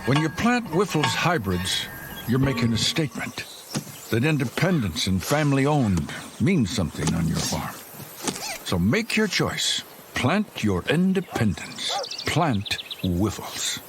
When you plant Wyffels Hybrids, you're making a statement that independence and family-owned means something on your farm. So make your choice. Plant your independence. Plant Wyffels.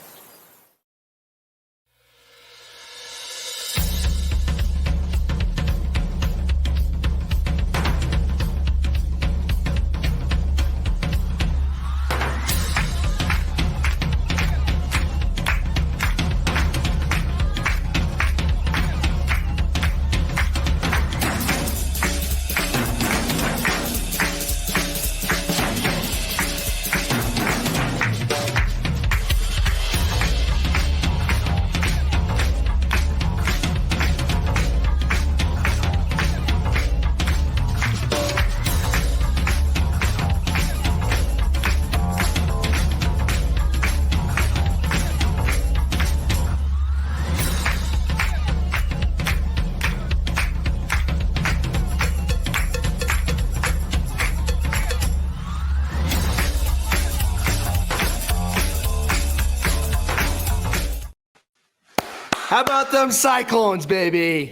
How about them Cyclones, baby?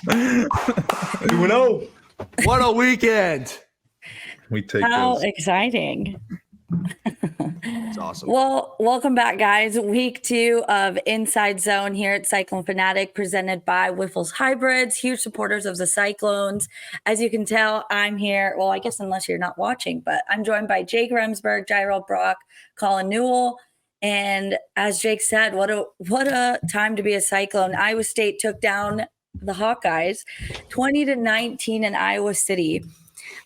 2-0. What a weekend. We take How those. exciting. It's awesome. Well, welcome back, guys. Week 2 of InCYde Zone here at Cyclone Fanatic, presented by Wyffels Hybrids, huge supporters of the Cyclones. As you can tell, I'm here. Well, I guess unless you're not watching, but I'm joined by Jake Remsburg, Jirehl Brock, Colin Newell. And as Jake said, what a time to be a Cyclone. Iowa State took down the Hawkeyes 20-19 in Iowa City.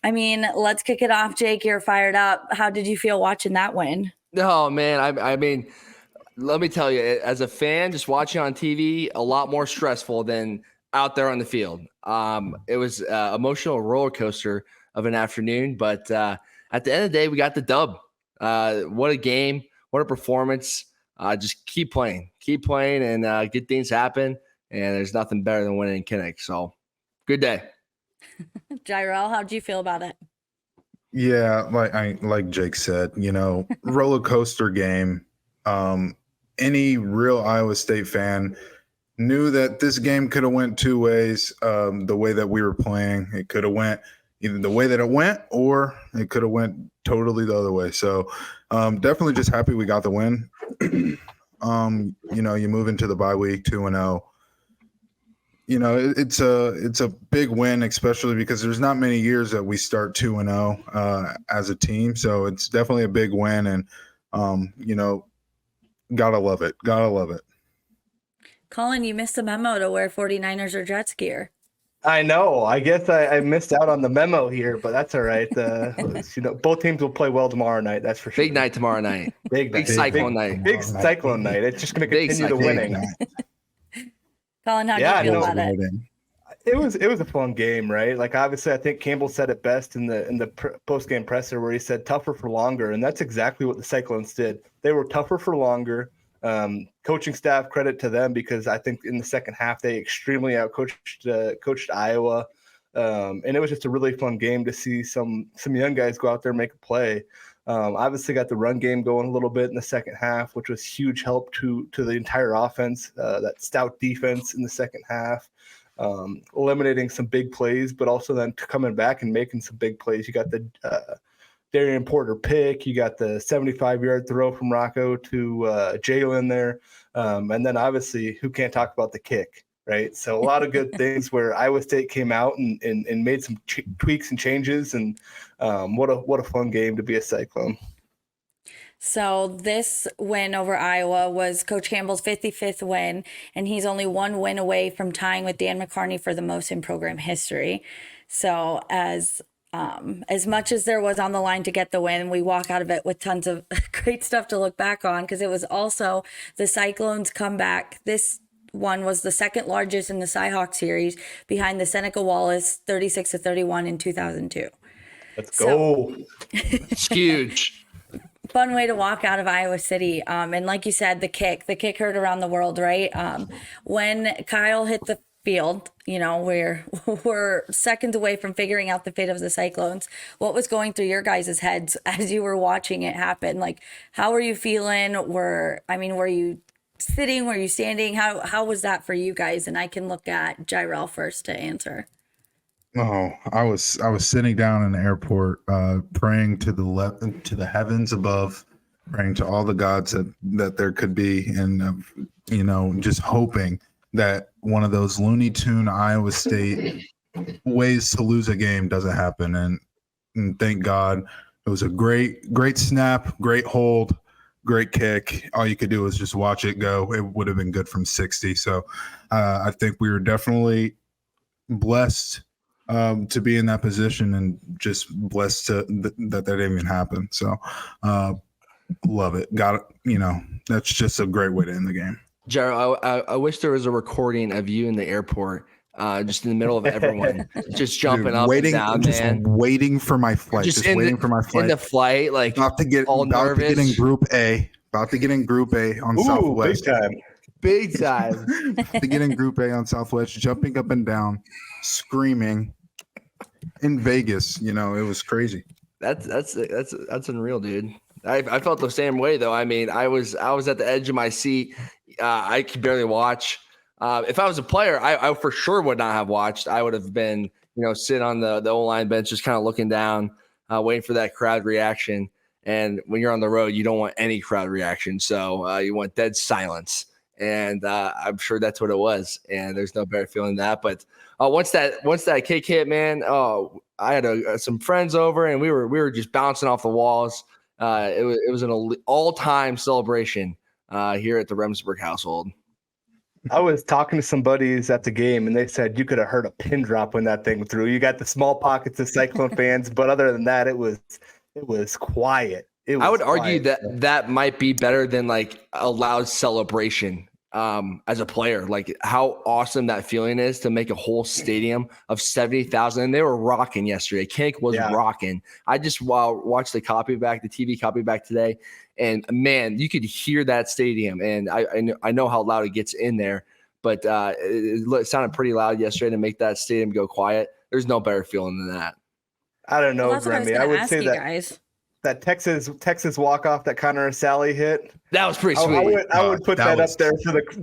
I mean, let's kick it off. Jake, you're fired up. How did you feel watching that win? Oh, man. I mean, let me tell you, as a fan, just watching on TV, a lot more stressful than out there on the field. It was an emotional roller coaster of an afternoon. But at the end of the day, we got the dub. What a game. What a performance. Just keep playing and good things happen. And there's nothing better than winning in Kinnick. So good day. Jirehl, how'd you feel about it? Yeah, like Jake said, roller coaster game. Any real Iowa State fan knew that this game could have went two ways. The way that we were playing, it could have went either the way that it went, or it could have went totally the other way. So definitely just happy we got the win. You move into the bye week 2-0. It's a big win, especially because there's not many years that we start 2-0 as a team. So it's definitely a big win, and gotta love it. Gotta love it. Colin, you missed the memo to wear 49ers or Jets gear. I know. I guess I missed out on the memo here, but that's all right. Both teams will play well tomorrow night. That's for sure. Big night tomorrow night. Big Cyclone night. Big Cyclone night. It's just going to continue the winning. Colin, how do you feel about it? It was a fun game, right? Like, obviously, I think Campbell said it best in the post game presser, where he said tougher for longer, and that's exactly what the Cyclones did. They were tougher for longer. Coaching staff, credit to them, because I think in the second half they extremely coached Iowa, and it was just a really fun game to see some young guys go out there and make a play. Obviously got the run game going a little bit in the second half, which was huge help to the entire offense. That stout defense in the second half, eliminating some big plays, but also then coming back and making some big plays. You got the Darian Porter pick. You got the 75-yard throw from Rocco to Jalen there. And then obviously, who can't talk about the kick, right? So a lot of good things where Iowa State came out and made some tweaks and changes. And what a fun game to be a Cyclone. So this win over Iowa was Coach Campbell's 55th win, and he's only one win away from tying with Dan McCarney for the most in program history. So as much as there was on the line to get the win, we walk out of it with tons of great stuff to look back on, because it was also the Cyclones' comeback. This one was the second largest in the Cyhawk series, behind the Seneca Wallace 36-31 in 2002. Let's go. It's huge. Fun way to walk out of Iowa City. And like you said, the kick heard around the world, right? When Kyle hit the field, we're seconds away from figuring out the fate of the Cyclones. What was going through your guys' heads as you were watching it happen? Like, how were you feeling? Were you sitting? Were you standing? How was that for you guys? And I can look at Jirehl first to answer. Oh, I was sitting down in the airport, praying to the heavens above, praying to all the gods that there could be, and just hoping that one of those Looney Tune Iowa State ways to lose a game doesn't happen. And thank God, it was a great snap, great hold, great kick. All you could do was just watch it go. It would have been good from 60. So I think we were definitely blessed to be in that position, and just blessed that didn't even happen. So love it. Got it. That's just a great way to end the game. Jirehl, I wish there was a recording of you in the airport, just in the middle of everyone, just jumping up and down, man. Waiting for my flight. Just waiting for my flight. In the flight, like about to get in Group A. About to get in Group A on Southwest. Big time. To get in Group A on Southwest, jumping up and down, screaming in Vegas. It was crazy. That's unreal, dude. I felt the same way though. I mean, I was at the edge of my seat. I could barely watch. If I was a player, I for sure would not have watched. I would have been, sitting on the O-line bench, just kind of looking down, waiting for that crowd reaction. And when you're on the road, you don't want any crowd reaction. So you want dead silence. And I'm sure that's what it was. And there's no better feeling than that. But once that kick hit, man, I had some friends over, and we were just bouncing off the walls. It was an all-time celebration here at the Remsburg household. I was talking to some buddies at the game, and they said you could have heard a pin drop when that thing threw. You got the small pockets of Cyclone fans, but other than that, it was quiet. I would argue that might be better than like a loud celebration as a player. Like how awesome that feeling is to make a whole stadium of 70,000. And they were rocking yesterday. Kinnick was rocking. I just watched the TV copy back today. And man, you could hear that stadium. And I know how loud it gets in there, but it sounded pretty loud yesterday to make that stadium go quiet. There's no better feeling than that. I don't know, Grammy. I would say that guys. That Texas walk off that Connor Sally hit. That was pretty sweet. I would put that up there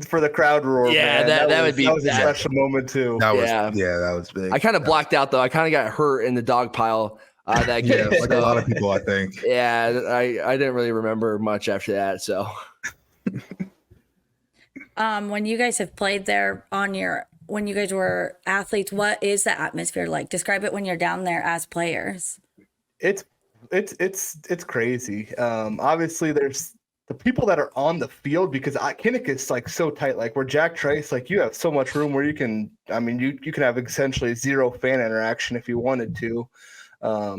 for the crowd roar. Yeah, man. that would be. That was a special moment too. That was big. I kind of blacked out though. I kind of got hurt in the dog pile. That game. Like a lot of people, I think. Yeah, I didn't really remember much after that. So, when you guys have played there when you guys were athletes, what is the atmosphere like? Describe it when you're down there as players. It's crazy. Obviously, there's the people that are on the field, because Kinnick is like so tight. Like where Jack Trice, like you have so much room where you can have essentially zero fan interaction if you wanted to.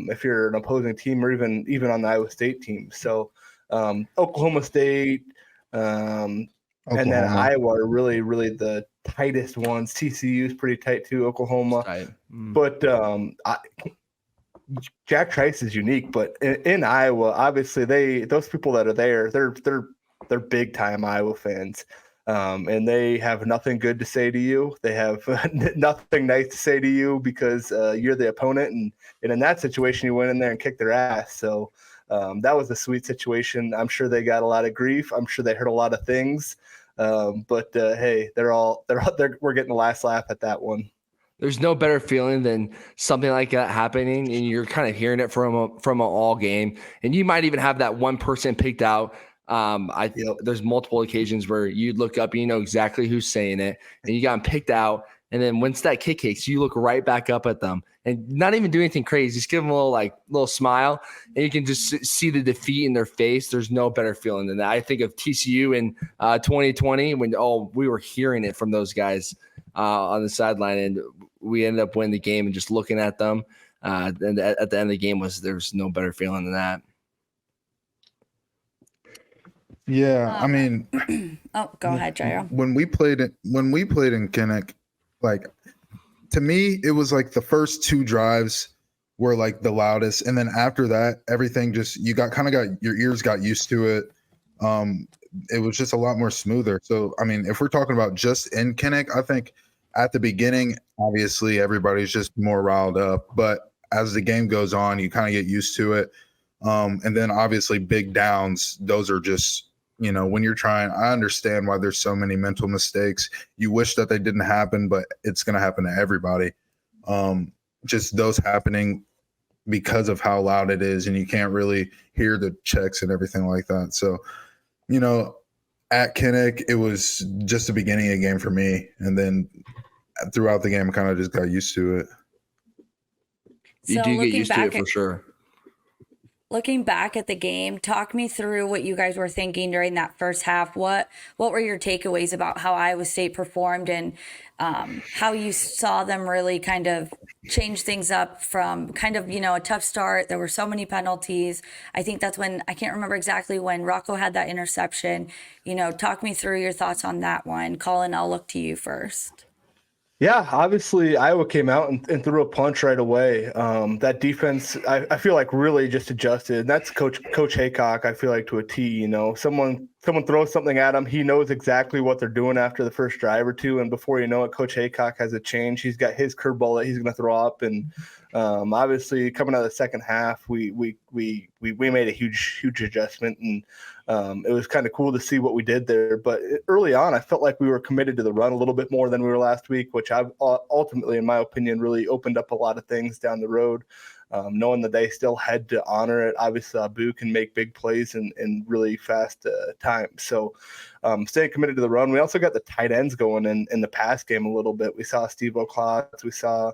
If you're an opposing team, or even on the Iowa State team. So Oklahoma State and then Iowa are really, really the tightest ones. TCU is pretty tight too, Oklahoma. But Jack Trice is unique. But in Iowa, obviously those people that are there, they're big time Iowa fans. And they have nothing good to say to you. They have nothing nice to say to you because you're the opponent. And in that situation, you went in there and kicked their ass. So that was a sweet situation. I'm sure they got a lot of grief. I'm sure they heard a lot of things. But hey, we're getting the last laugh at that one. There's no better feeling than something like that happening, and you're kind of hearing it from an all game. And you might even have that one person picked out. There's multiple occasions where you look up and you know exactly who's saying it, and you got them picked out. And then once that kick kicks, you look right back up at them and not even do anything crazy. Just give them a little smile, and you can just see the defeat in their face. There's no better feeling than that. I think of TCU in 2020 when we were hearing it from those guys on the sideline, and we ended up winning the game. And just looking at them, and at the end of the game there's no better feeling than that. Yeah, I mean, go ahead, Jirehl. When we played in Kinnick, like to me, it was like the first two drives were like the loudest, and then after that, everything just your ears got used to it. It was just a lot more smoother. So, I mean, if we're talking about just in Kinnick, I think at the beginning, obviously everybody's just more riled up, but as the game goes on, you kind of get used to it. And then obviously big downs, those are just you know, when you're trying, I understand why there's so many mental mistakes. You wish that they didn't happen, but it's going to happen to everybody. Just those happening because of how loud it is, and you can't really hear the checks and everything like that. So, you know, at Kinnick, it was just the beginning of the game for me. And then throughout the game, I kind of just got used to it. You do get used to it for sure. Looking back at the game, talk me through what you guys were thinking during that first half. What were your takeaways about how Iowa State performed, and how you saw them really kind of change things up from kind of, you know, a tough start. There were so many penalties. I think that's when, I can't remember exactly when Rocco had that interception. You know, talk me through your thoughts on that one. Colin, I'll look to you first. Yeah, obviously Iowa came out and threw a punch right away. That defense, I feel like, really just adjusted. And that's Coach Haycock, I feel like, to a T. You know, someone throws something at him, he knows exactly what they're doing after the first drive or two, and before you know it, Coach Haycock has a change. He's got his curveball that he's going to throw up, and obviously coming out of the second half, we made a huge adjustment, and it was kind of cool to see what we did there. But early on, I felt like we were committed to the run a little bit more than we were last week, which I've ultimately, in my opinion, really opened up a lot of things down the road. Knowing that they still had to honor it. Obviously, Abu can make big plays in really fast time. So staying committed to the run. We also got the tight ends going in the pass game a little bit. We saw Steve O'Clock. We saw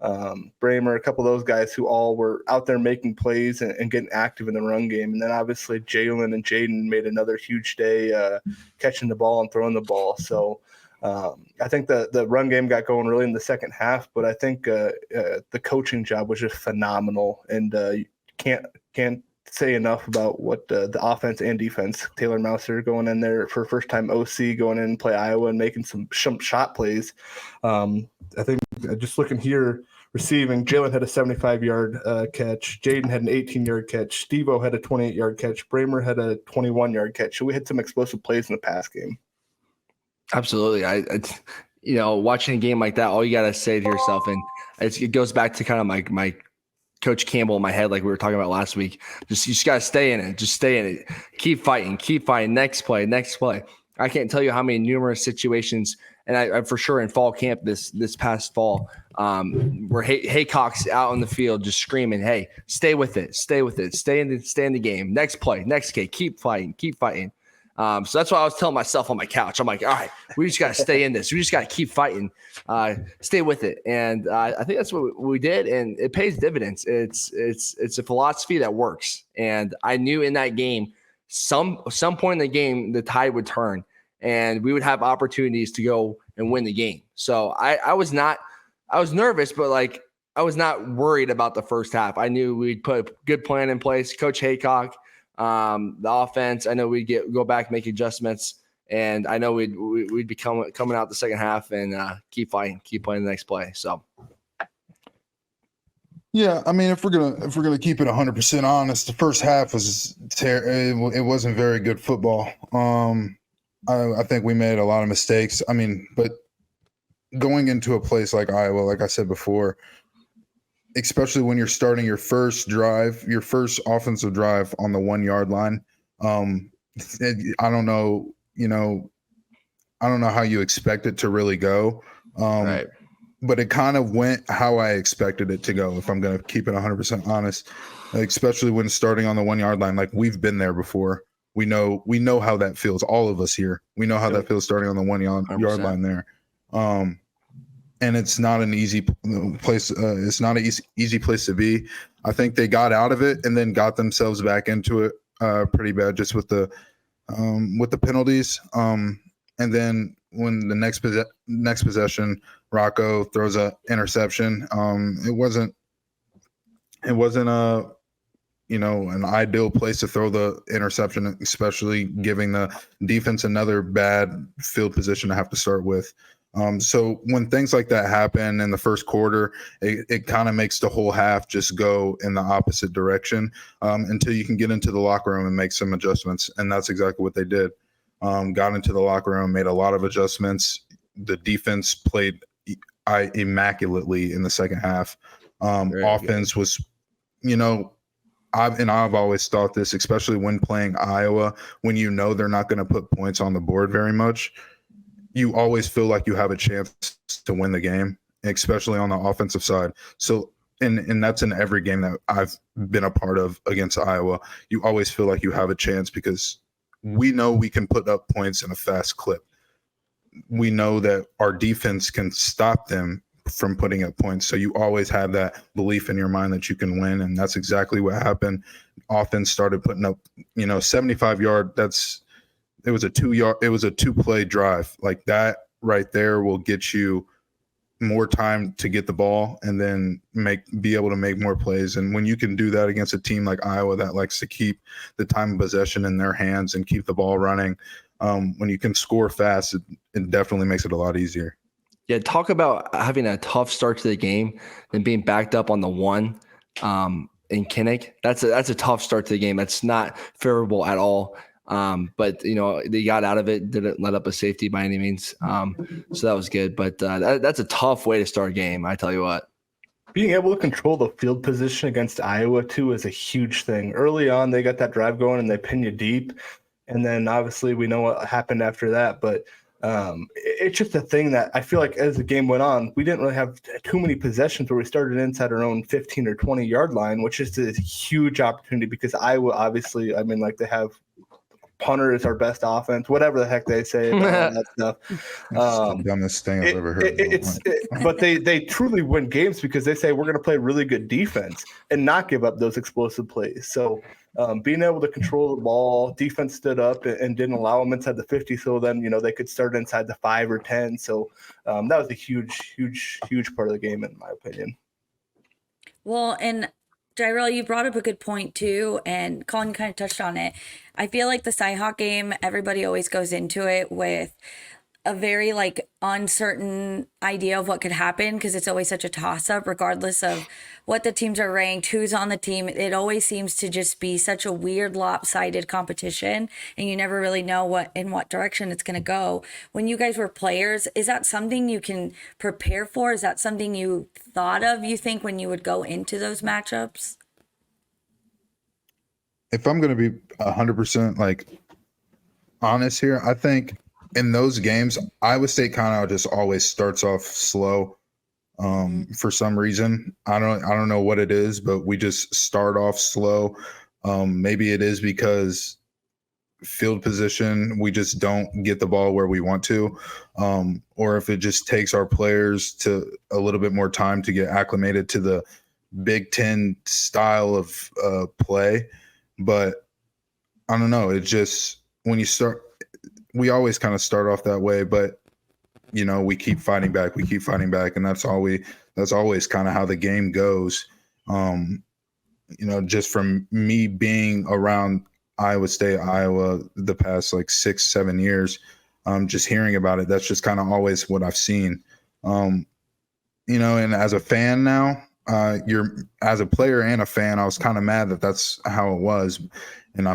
Bramer, a couple of those guys who all were out there making plays and getting active in the run game. And then obviously Jalen and Jaden made another huge day catching the ball and throwing the ball. So I think the run game got going really in the second half, but I think the coaching job was just phenomenal, and you can't say enough about what the offense and defense. Taylor Mouser going in there for first time OC, going in and play Iowa and making some shot plays. I think just looking here, receiving, Jalen had a 75-yard catch. Jaden had an 18-yard catch. Steve-O had a 28-yard catch. Bramer had a 21-yard catch. So we had some explosive plays in the pass game. Absolutely. You know, watching a game like that, all you got to say to yourself, and it goes back to kind of my Coach Campbell in my head, like we were talking about last week. You just got to stay in it. Just stay in it. Keep fighting. Next play. I can't tell you how many numerous situations, and I for sure in fall camp this past fall, where Haycock's out on the field just screaming, "Hey, stay with it. Stay in the game. Next play. Next K. Keep fighting. So that's what I was telling myself on my couch. I'm like, all right, we just got to stay in this. We just got to keep fighting, stay with it. And I think that's what we did, and it pays dividends. It's a philosophy that works. And I knew in that game, some point in the game, the tide would turn, and we would have opportunities to go and win the game. So I was nervous, but like I was not worried about the first half. I knew we'd put a good plan in place. Coach Haycock. The offense, I know we'd go back, make adjustments, and I know we'd be coming out the second half and keep playing the next play. So, yeah, I mean, if we're gonna keep it 100% honest, the first half was it wasn't very good football. I think we made a lot of mistakes. I mean, but going into a place like Iowa, like I said before, especially when you're starting your first offensive drive on the 1 yard line. I don't know how you expect it to really go. Right. But it kind of went how I expected it to go, if I'm going to keep it 100% honest, especially when starting on the 1 yard line. Like, we've been there before. We know how that feels. All of us here, we know how that feels starting on the 1 yard line there. And it's not an easy place. It's not an easy place to be. I think they got out of it and then got themselves back into it pretty bad, just with the penalties. And then when the next possession, Rocco throws an interception. It wasn't an ideal place to throw the interception, especially giving the defense another bad field position to have to start with. So when things like that happen in the first quarter, it kind of makes the whole half just go in the opposite direction until you can get into the locker room and make some adjustments. And that's exactly what they did. Got into the locker room, made a lot of adjustments. The defense played immaculately in the second half. Offense was, I've always thought this, especially when playing Iowa, when you know they're not going to put points on the board very much, you always feel like you have a chance to win the game, especially on the offensive side. So, and that's in every game that I've been a part of against Iowa. You always feel like you have a chance because we know we can put up points in a fast clip. We know that our defense can stop them from putting up points. So you always have that belief in your mind that you can win. And that's exactly what happened. Offense started putting up, 75-yard. It was a 2-play drive. Like that right there will get you more time to get the ball and then be able to make more plays. And when you can do that against a team like Iowa that likes to keep the time of possession in their hands and keep the ball running, when you can score fast, it definitely makes it a lot easier. Yeah, talk about having a tough start to the game and being backed up on the 1 in Kinnick. That's a tough start to the game. That's not favorable at all. But they got out of it, didn't let up a safety by any means. So that was good. But that's a tough way to start a game, I tell you what. Being able to control the field position against Iowa too is a huge thing. Early on, they got that drive going and they pin you deep, and then obviously we know what happened after that. But it's just a thing that I feel like as the game went on, we didn't really have too many possessions where we started inside our own 15 or 20-yard line, which is a huge opportunity because Iowa, obviously, they have punter is our best offense, whatever the heck they say about that stuff. That's the dumbest thing I've ever heard. But they truly win games because they say we're going to play really good defense and not give up those explosive plays. So being able to control the ball, defense stood up and didn't allow them inside the 50. So then, they could start inside the 5 or 10. So that was a huge, huge, huge part of the game, in my opinion. Well, and Jirehl, you brought up a good point too, and Colin kind of touched on it. I feel like the Cyhawk game, everybody always goes into it with a very uncertain idea of what could happen because it's always such a toss-up regardless of what the teams are ranked, who's on the team. It always seems to just be such a weird lopsided competition, and you never really know in what direction it's going to go. When you guys were players, is that something you can prepare for? Is that something you thought of, you think, when you would go into those matchups? If I'm going to be 100% honest here, I think in those games, Iowa State kind of just always starts off slow for some reason. I don't know what it is, but we just start off slow. Maybe it is because field position, we just don't get the ball where we want to, or if it just takes our players to a little bit more time to get acclimated to the Big Ten style of play. But I don't know. It's just when you start, we always kind of start off that way, but we keep fighting back, and that's always kind of how the game goes. Just from me being around Iowa State, Iowa, the past 6-7 years, just hearing about it, that's just kind of always what I've seen. And as a fan now, as a player and a fan, I was kind of mad that that's how it was. And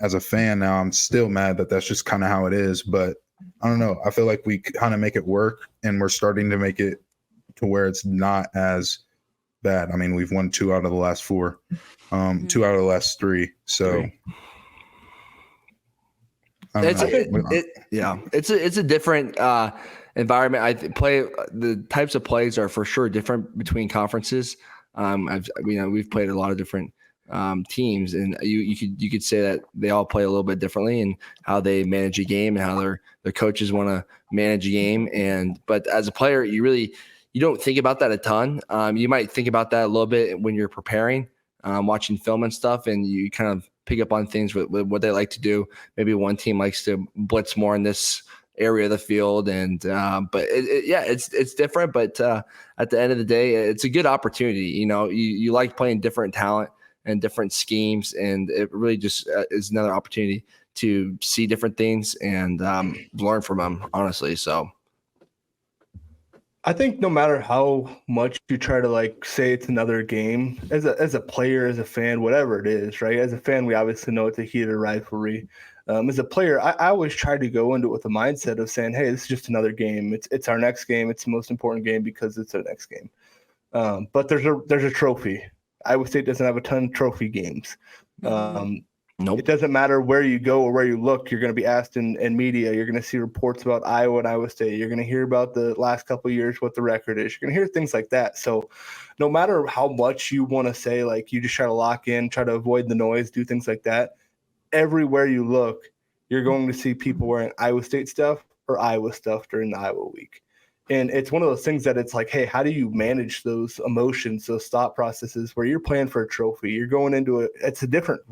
as a fan now, I'm still mad that that's just kind of how it is. But I don't know. I feel like we kind of make it work, and we're starting to make it to where it's not as bad. I mean, we've won 2 out of the last 4, 2 out of the last 3. So it's a different environment. The types of plays are for sure different between conferences. We've played a lot of different teams, and you could say that they all play a little bit differently in how they manage a game and how their coaches want to manage a game. But as a player, you don't think about that a ton. You might think about that a little bit when you're preparing, watching film and stuff, and you kind of pick up on things with what they like to do. Maybe one team likes to blitz more in this area of the field, but it's different. But at the end of the day, it's a good opportunity. You like playing different talent and different schemes, and it really just is another opportunity to see different things and learn from them, honestly. So I think no matter how much you try to say it's another game, as a player, as a fan, whatever it is, right? As a fan, we obviously know it's a heated rivalry. As a player, I always try to go into it with the mindset of saying, hey, this is just another game. It's our next game. It's the most important game because it's our next game. But there's a trophy, Iowa State doesn't have a ton of trophy games. Nope. It doesn't matter where you go or where you look. You're going to be asked in media. You're going to see reports about Iowa and Iowa State. You're going to hear about the last couple of years, what the record is. You're going to hear things like that. So no matter how much you want to say, like, you just try to lock in, try to avoid the noise, do things like that, everywhere you look, you're going to see people wearing Iowa State stuff or Iowa stuff during the Iowa week. And it's one of those things that it's like, hey, how do you manage those emotions, those thought processes where you're playing for a trophy? You're going into it's a different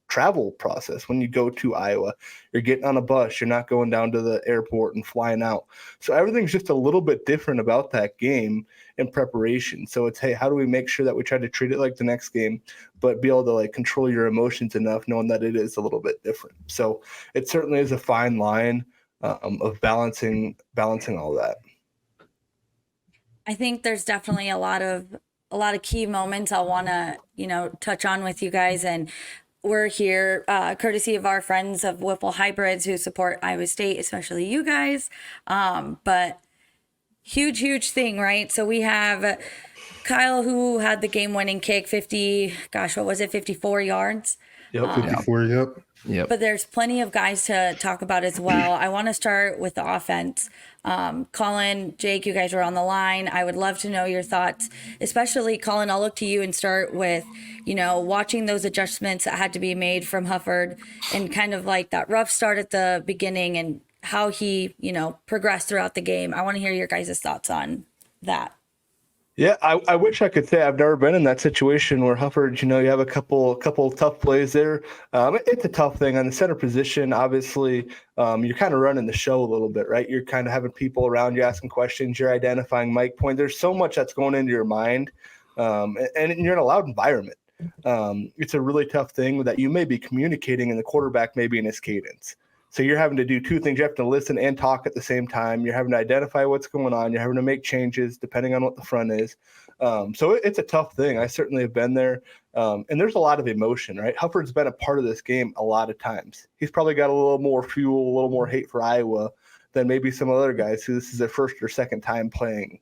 travel process when you go to Iowa. You're getting on a bus. You're not going down to the airport and flying out. So everything's just a little bit different about that game in preparation. So it's, hey, how do we make sure that we try to treat it like the next game, but be able to like control your emotions enough, knowing that it is a little bit different. So it certainly is a fine line of balancing all that. I think there's definitely a lot of key moments I want to, touch on with you guys. And we're here courtesy of our friends of Wyffels Hybrids who support Iowa State, especially you guys. But huge thing, right? So we have Kyle, who had the game-winning kick, 54 yards? Yep, 54, Yep. But there's plenty of guys to talk about as well. I want to start with the offense. Colin, Jake, you guys were on the line. I would love to know your thoughts, especially Colin. I'll look to you and start with, watching those adjustments that had to be made from Hufford and kind of like that rough start at the beginning and how he, progressed throughout the game. I want to hear your guys' thoughts on that. Yeah, I wish I could say I've never been in that situation where Hufford, you have a couple tough plays there. It's a tough thing on the center position. Obviously, you're kind of running the show a little bit, right? You're kind of having people around you asking questions. You're identifying mic point. There's so much that's going into your mind, and you're in a loud environment. It's a really tough thing that you may be communicating and the quarterback may be in his cadence. So you're having to do two things. You have to listen and talk at the same time. You're having to identify what's going on. You're having to make changes depending on what the front is. So it's a tough thing. I certainly have been there. And there's a lot of emotion, right? Hufford's been a part of this game a lot of times. He's probably got a little more fuel, a little more hate for Iowa than maybe some other guys who this is their first or second time playing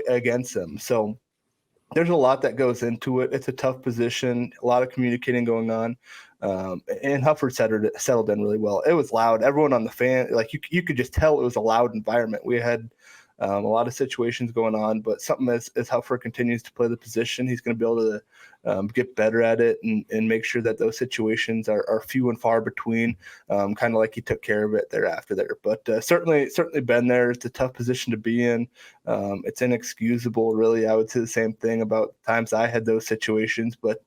against them. So there's a lot that goes into it. It's a tough position, a lot of communicating going on. And Hufford settled in really well. It was loud. Everyone on the fan, like you could just tell it was a loud environment. We had a lot of situations going on, but something as Hufford continues to play the position, he's going to be able to get better at it and make sure that those situations are few and far between, kind of like he took care of it thereafter there. But certainly been there. It's a tough position to be in. It's inexcusable, really. I would say the same thing about times I had those situations, but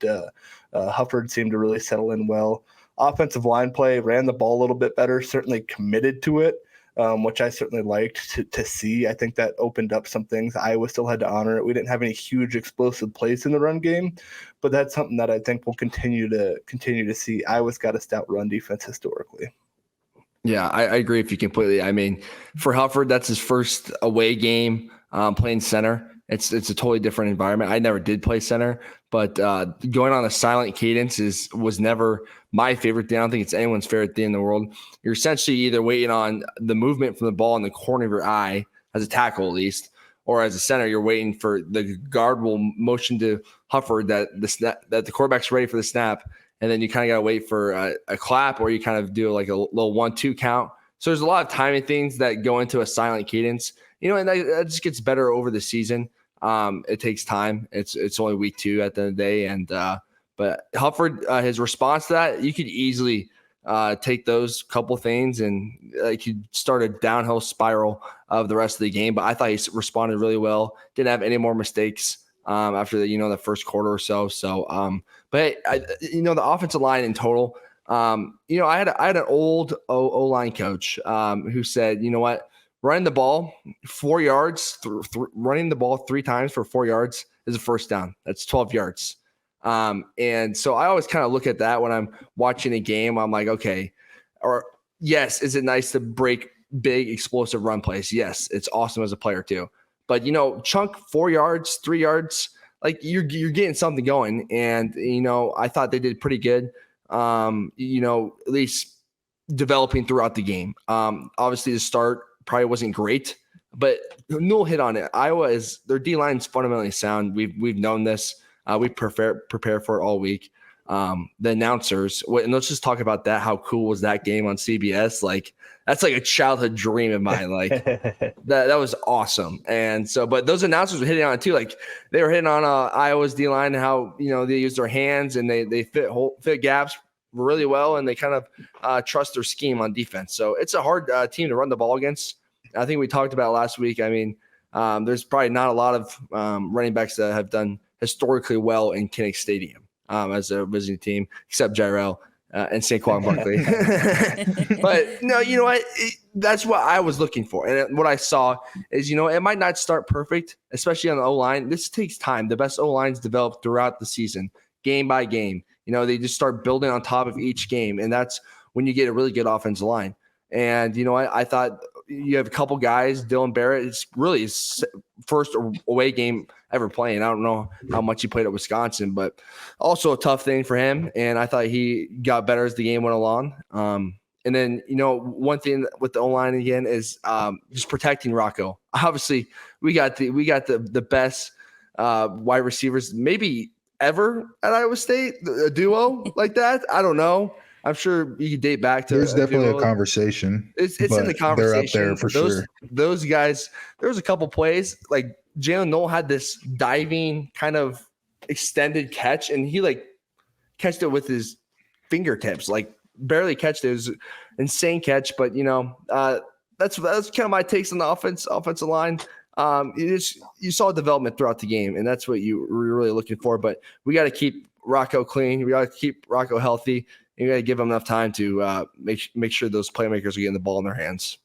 Hufford seemed to really settle in well. Offensive line play, ran the ball a little bit better, certainly committed to it. Which I certainly liked to see. I think that opened up some things. Iowa still had to honor it. We didn't have any huge explosive plays in the run game, but that's something that I think we'll continue to see. Iowa's got a stout run defense historically. Yeah, I agree with you completely. I mean, for Hufford, that's his first away game playing center. It's a totally different environment. I never did play center, but going on a silent cadence was never my favorite thing. I don't think it's anyone's favorite thing in the world. You're essentially either waiting on the movement from the ball in the corner of your eye, as a tackle at least, or as a center, you're waiting for the guard will motion to Hufford that the quarterback's ready for the snap, and then you kind of got to wait for a clap, or you kind of do like a little 1-2 count. So there's a lot of timing things that go into a silent cadence, and that just gets better over the season. It takes time. It's only week 2 at the end of the day. But Hufford, his response to that, you could easily take those couple things and could start a downhill spiral of the rest of the game. But I thought he responded really well. Didn't have any more mistakes after the first quarter or so. So, but the offensive line in total, I had an old O-line coach who said, you know what? Running the ball 4 yards, running the ball 3 times for 4 yards is a first down. That's 12 yards. And so I always kind of look at that when I'm watching a game. I'm like, okay, or yes, is it nice to break big explosive run plays? Yes, it's awesome as a player too. But chunk 4 yards, 3 yards, like you're getting something going. And I thought they did pretty good. At least developing throughout the game. Obviously the start probably wasn't great, but Newell hit on it. Their D line is fundamentally sound. We've known this. We prepare for it all week. The announcers, and let's just talk about that. How cool was that game on CBS? Like, that's like a childhood dream of mine. Like that was awesome. And so, but those announcers were hitting on it too. Like they were hitting on Iowa's D line and how, they use their hands and they fit gaps really well. And they kind of trust their scheme on defense. So it's a hard team to run the ball against. I think we talked about it last week. I mean, there's probably not a lot of running backs that have done historically well in Kinnick Stadium as a visiting team, except Jirehl and Saquon Barkley. But no, you know what? That's what I was looking for. And what I saw is, it might not start perfect, especially on the O-line. This takes time. The best O-lines develop throughout the season, game by game. They just start building on top of each game. And that's when you get a really good offensive line. And, I thought you have a couple guys, Dylan Barrett, it's really his first away game ever playing. I don't know how much he played at Wisconsin, but also a tough thing for him. And I thought he got better as the game went along. And then, one thing with the O-line again is just protecting Rocco. Obviously, we got the best wide receivers maybe ever at Iowa State, a duo like that. I don't know. I'm sure you could date back to. There's definitely a conversation. It's in the conversation. They're up there for sure. Those guys. There was a couple plays like Jalen Noel had this diving kind of extended catch, and he catched it with his fingertips, like barely catched it. It was an insane catch, but that's kind of my takes on the offensive line. You saw development throughout the game, and that's what you were really looking for. But we got to keep Rocco clean. We got to keep Rocco healthy. You got to give them enough time to make sure those playmakers are getting the ball in their hands.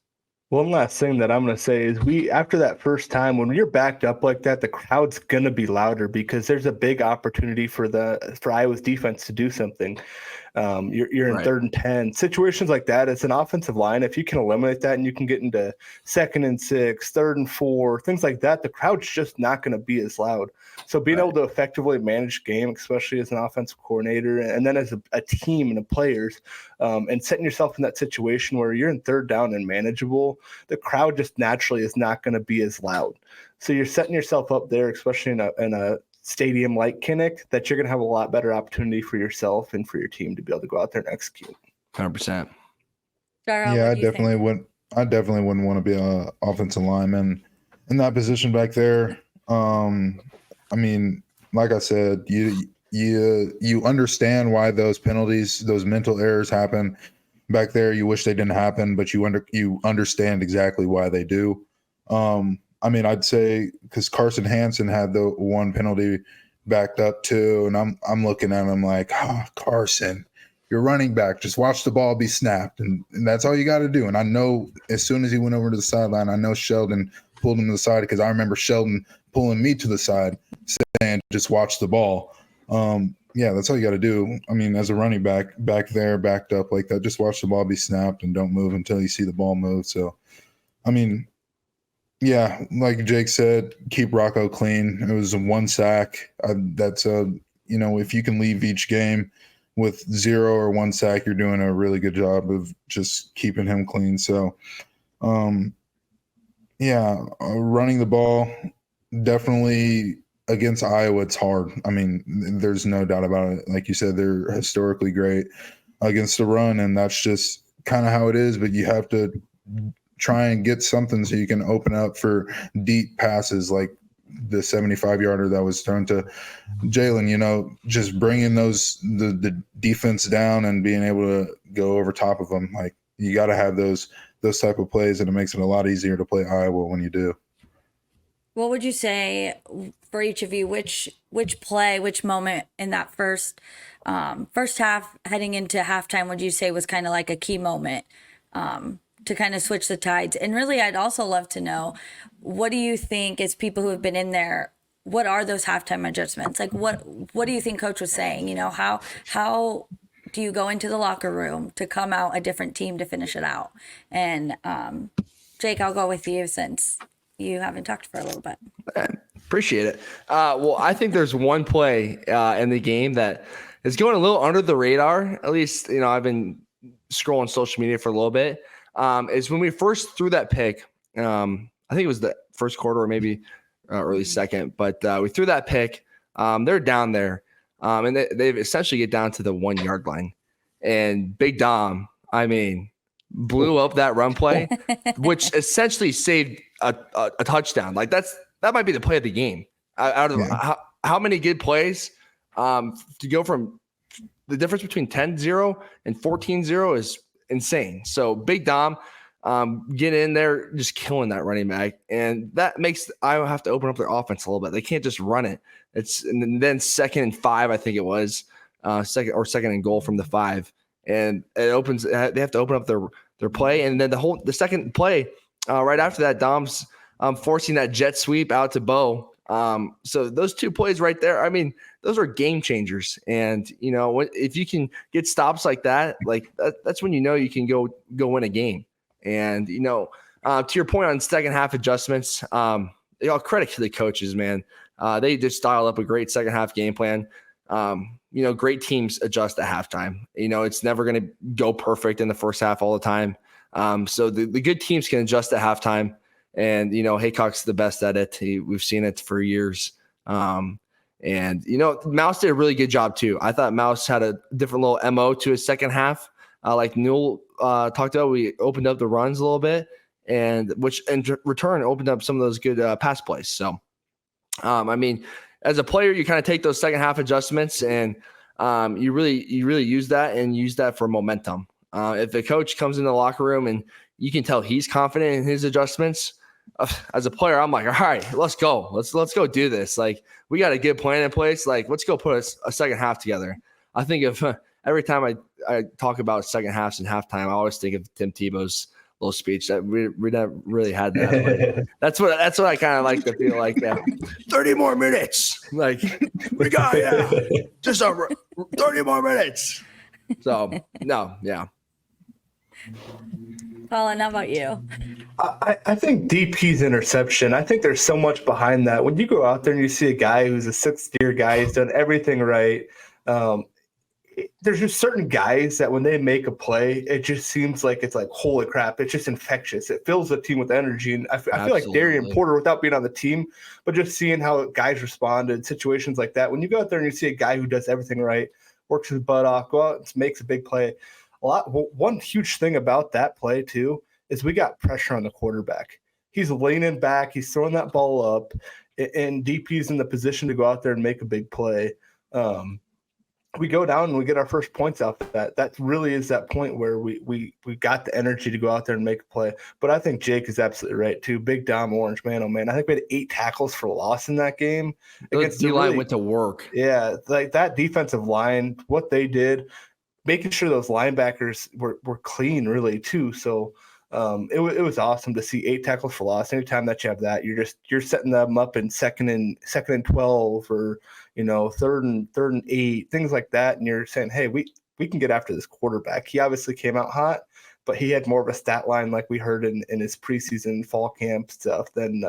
One last thing that I'm going to say is after that first time, when you're backed up like that, the crowd's going to be louder because there's a big opportunity for Iowa's defense to do something. You're in Right. 3rd and 10 situations like that. It's an offensive line. If you can eliminate that and you can get into 2nd and 6, 3rd and 4, things like that, the crowd's just not going to be as loud. So being able to effectively manage game, especially as an offensive coordinator, and then as a team and the players, and setting yourself in that situation where you're in 3rd down and manageable, the crowd just naturally is not going to be as loud. So you're setting yourself up there, especially in a stadium like Kinnick, that you're going to have a lot better opportunity for yourself and for your team to be able to go out there and execute. 100%. Yeah, I definitely wouldn't want to be an offensive lineman in that position back there. I mean, like I said, you understand why those penalties, those mental errors happen back there. You wish they didn't happen, but you understand exactly why they do. I mean, I'd say because Carson Hansen had the one penalty backed up too, and I'm looking at him like, Carson, you're running back. Just watch the ball be snapped, and that's all you got to do. And I know as soon as he went over to the sideline, I know Sheldon pulled him to the side because I remember Sheldon pulling me to the side saying, just watch the ball. Yeah, that's all you got to do. I mean, as a running back there, backed up like that, just watch the ball be snapped and don't move until you see the ball move. So, I mean, yeah, like Jake said, keep Rocco clean. It was 1 sack. If you can leave each game with 0 or 1 sack, you're doing a really good job of just keeping him clean. So, running the ball, definitely against Iowa, it's hard. I mean, there's no doubt about it. Like you said, they're historically great against the run, and that's just kind of how it is. But you have to try and get something so you can open up for deep passes like the 75-yarder that was thrown to Jalen, just bringing the defense down and being able to go over top of them. Like, you got to have those type of plays, and it makes it a lot easier to play Iowa when you do. What would you say for each of you? Which play, which moment in that first half heading into halftime would you say was kind of like a key moment to kind of switch the tides? And really, I'd also love to know, what do you think, as people who have been in there, what are those halftime adjustments? Like, what do you think Coach was saying? How do you go into the locker room to come out a different team to finish it out? And Jake, I'll go with you since you haven't talked for a little bit. Appreciate it. Well, I think there's one play in the game that is going a little under the radar. At least, I've been scrolling social media for a little bit. Is when we first threw that pick. I think it was the first quarter or maybe early second, but we threw that pick. They're down there, and they essentially get down to the 1 yard line. And Big Dom, I mean, blew up that run play, which essentially saved a touchdown. Like that might be the play of the game. Out of how many good plays to go from the difference between 10-0 and 14-0 is insane. So Big Dom, get in there, just killing that running back. And that makes Iowa have to open up their offense a little bit. They can't just run it. And then 2nd and 5, I think it was, second and goal from the 5. And they have to open up their play. And then the second play, right after that, Dom's forcing that jet sweep out to Bo. So those 2 plays right there, I mean, those are game changers. And, if you can get stops like that, that's when you can go win a game. And, to your point on second half adjustments, credit to the coaches, man. They just styled up a great second half game plan. Great teams adjust at halftime. It's never going to go perfect in the first half all the time. So the good teams can adjust at halftime. And, Haycock's the best at it. We've seen it for years. And, Mouse did a really good job too. I thought Mouse had a different little MO to his second half. Like Newell talked about, we opened up the runs a little bit, and which in return opened up some of those good pass plays. So, I mean, as a player, you kind of take those second half adjustments and you really use that for momentum. If a coach comes in the locker room and you can tell he's confident in his adjustments, as a player, I'm like, all right, let's go. Let's go do this. Like, we got a good plan in place. Like, let's go put a second half together. I think of every time I talk about second halves and halftime, I always think of Tim Tebow's little speech that we never really had that. That's what I kind of like to feel like that. 30 more minutes. Like, we got just over 30 more minutes. So no, yeah. Colin, how about you? I think DP's interception, I think there's so much behind that. When you go out there and you see a guy who's a sixth-year guy, he's done everything right. There's just certain guys that when they make a play, it just seems like it's like, holy crap, it's just infectious. It fills the team with energy. And I feel like Darian Porter, without being on the team, but just seeing how guys respond in situations like that. When you go out there and you see a guy who does everything right, works his butt off, go out and makes a big play. One huge thing about that play, too, is we got pressure on the quarterback. He's leaning back. He's throwing that ball up, and DP's in the position to go out there and make a big play. We go down and we get our first points out of that. That really is that point where we got the energy to go out there and make a play. But I think Jake is absolutely right, too. Big Dom Orange, man, oh, man. I think we had 8 tackles for loss in that game. The D-line went to work. Yeah, like that defensive line, what they did, making sure those linebackers were clean, really, too. So it was awesome to see 8 tackles for loss. Anytime that you have that, you're setting them up in second and 12 or third and 8, things like that, and you're saying, hey, we can get after this quarterback. He obviously came out hot, but he had more of a stat line like we heard in his preseason fall camp stuff than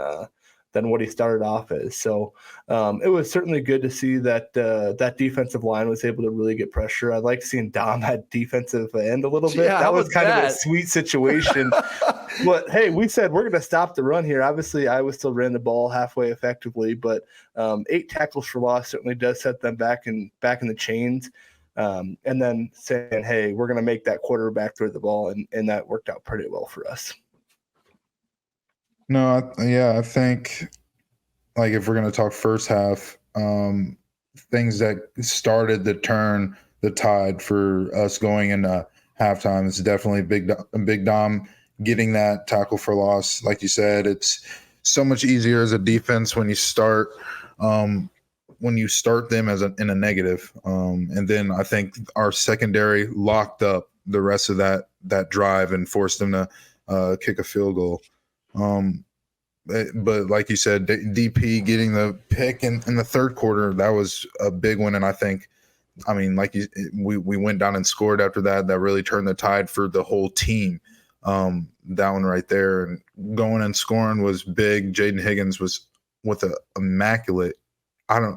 what he started off as. So it was certainly good to see that that defensive line was able to really get pressure. I like seeing Dom at defensive end a little bit. Yeah, that was kind of a sweet situation. But hey, we said we're going to stop the run here. Obviously, Iowa still ran the ball halfway effectively, but 8 tackles for loss certainly does set them back in the chains. And then saying, hey, we're going to make that quarterback throw the ball, and that worked out pretty well for us. No, I think, like, if we're going to talk first half, things that started to turn the tide for us going into halftime is definitely Big Dom getting that tackle for loss. Like you said, it's so much easier as a defense when you start them in a negative. And then I think our secondary locked up the rest of that drive and forced them to kick a field goal. But like you said, DP getting the pick in the third quarter, that was a big one. And I think, we went down and scored after that. That really turned the tide for the whole team. That one right there, and going and scoring was big. Jaden Higgins was with an immaculate.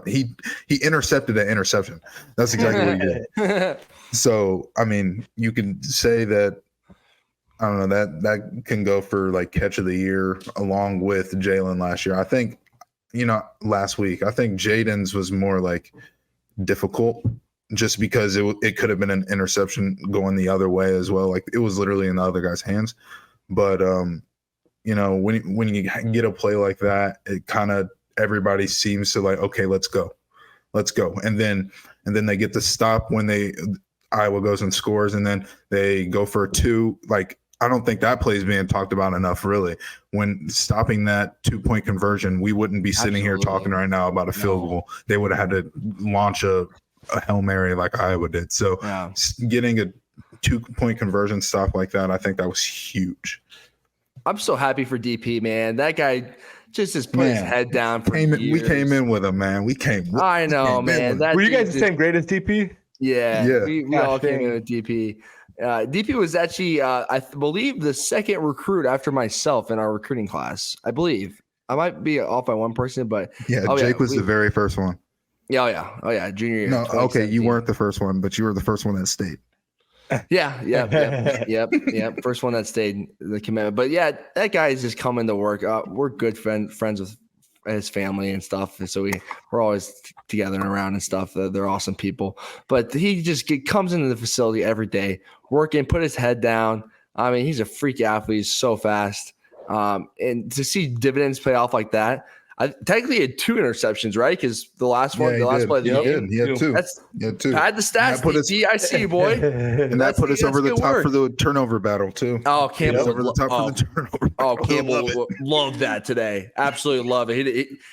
He intercepted an interception. That's exactly what he did. So, you can say that. I don't know, that can go for like catch of the year along with Jalen last year. I think last week. I think Jaden's was more like difficult just because it could have been an interception going the other way as well. Like it was literally in the other guy's hands. But when you get a play like that, it kind of everybody seems to like, okay, let's go. And then they get the stop when Iowa goes and scores, and then they go for a 2. Like I don't think that play is being talked about enough, really. When stopping that 2-point conversion, we wouldn't be sitting here talking right now about a field goal. They would have had to launch a Hail Mary like Iowa did. So getting a 2-point conversion stop like that, I think that was huge. I'm so happy for DP, man. That guy just has put his head down for years. We came in with him, man. I know, man. Were you guys the same grade as DP? Yeah. We all came in with DP. DP was actually, I believe, the second recruit after myself in our recruiting class. I believe. I might be off by one person, but Jake was the very first one. Oh yeah, junior year. No, okay, you weren't the first one, but you were the first one that stayed. Yep. First one that stayed, the commitment. But yeah, that guy is just coming to work. We're good friends with his family and stuff, and so we're always together and around and stuff. They're awesome people. But he just comes into the facility every day, working, put his head down. I mean, he's a freak athlete. He's so fast. And to see dividends pay off like that. Technically he had 2 interceptions, right? Because the last play of the game. He had 2. Had the stats. I see you, boy. And that put us over the top for the turnover battle, too. Oh, Campbell. Over the top for the turnover battle. Campbell loved that today. Absolutely love it.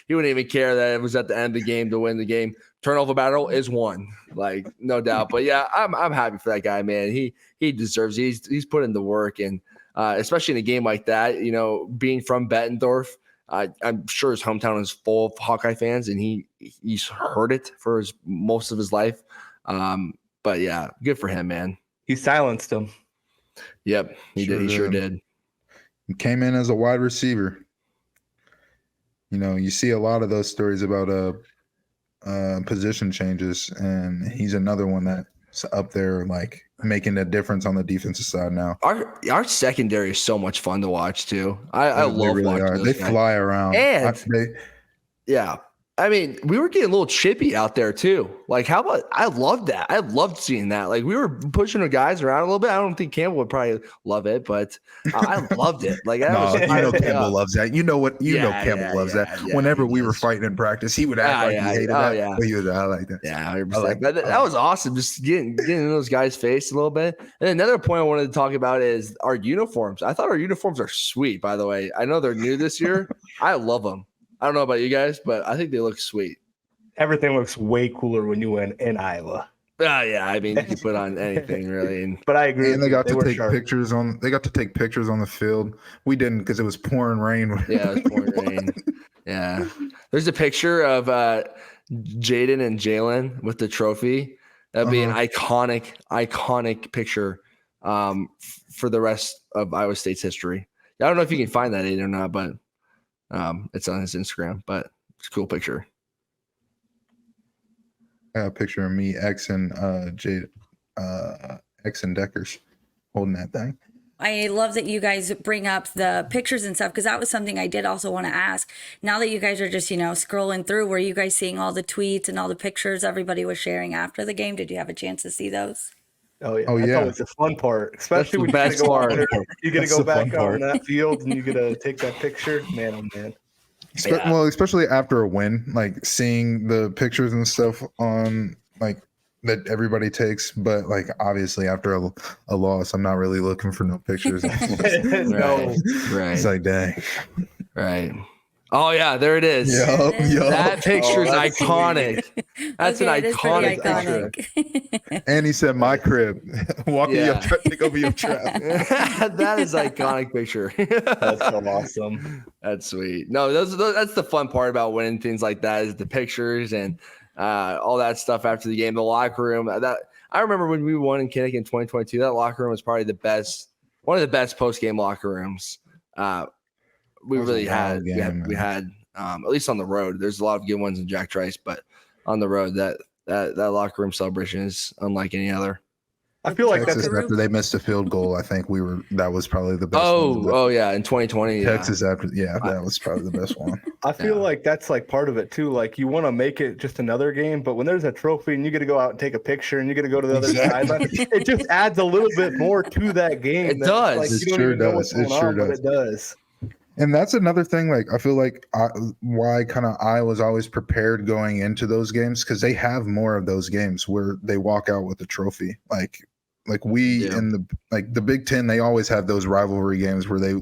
He wouldn't even care that it was at the end of the game to win the game. Turnover battle is won, like no doubt. But yeah, I'm happy for that guy, man. He deserves it. He's put in the work, and especially in a game like that, being from Bettendorf. I'm sure his hometown is full of Hawkeye fans, and he's heard it for most of his life. But yeah, good for him, man. He silenced him. Yep, he did. He sure did. He came in as a wide receiver. You see a lot of those stories about position changes, and he's another one that's up there, like making a difference on the defensive side now. Our secondary is so much fun to watch too. I love really watching those They guys. fly around. And yeah. I mean, we were getting a little chippy out there too. Like, how about? I loved that. I loved seeing that. Like, we were pushing the guys around a little bit. I don't think Campbell would probably love it, but I loved it. Like, Campbell loves that. Campbell loves that. Whenever we were fighting in practice, he would act like he hated that. Yeah. But he was, I like that. Yeah, 100%. That was awesome. Just getting in those guys' face a little bit. And another point I wanted to talk about is our uniforms. I thought our uniforms are sweet. By the way, I know they're new this year. I love them. I don't know about you guys, but I think they look sweet. Everything looks way cooler when you win in Iowa. Yeah. I mean, you can put on anything really. But I agree. And they got to take pictures on. They got to take pictures on the field. We didn't because it was pouring rain. Yeah, it was pouring rain. Yeah. There's a picture of Jaden and Jalen with the trophy. That'd be an iconic picture for the rest of Iowa State's history. I don't know if you can find that or not, but it's on his Instagram, but it's a cool picture. I got a picture of me, X and Deckers holding that thing. I love that you guys bring up the pictures and stuff, because that was something I did also want to ask. Now that you guys are just, scrolling through, were you guys seeing all the tweets and all the pictures everybody was sharing after the game? Did you have a chance to see those? Oh yeah, that's always the fun part, especially when you get to go back on that field and you get to take that picture. Man, oh man. Well, especially after a win, like seeing the pictures and stuff on like that everybody takes, but like obviously after a loss, I'm not really looking for no pictures. Right. It's like, dang. Right. Oh yeah, there it is. Yup. That picture is iconic. That's an iconic picture. And he said, "My crib, take over your trap." That is iconic picture. That's so awesome. That's sweet. No, that's the fun part about winning things like that is the pictures and all that stuff after the game. The locker room. I remember when we won in Kinnick in 2022. That locker room was probably one of the best post game locker rooms. We really had, we had at least on the road. There's a lot of good ones in Jack Trice, but on the road, that locker room celebration is unlike any other. I feel like Texas, after they missed a field goal, I think that was probably the best. Oh yeah, in 2020. Texas after, that was probably the best one. I feel like that's like part of it too. Like you want to make it just another game, but when there's a trophy and you get to go out and take a picture and you get to go to the other side, it just adds a little bit more to that game. It does. Like, It you don't sure even know does. what's going It sure on, but does. it does. And that's another thing. Like, I feel like why kind of I was always prepared going into those games, because they have more of those games where they walk out with a trophy. Like we in the Big Ten, they always have those rivalry games where they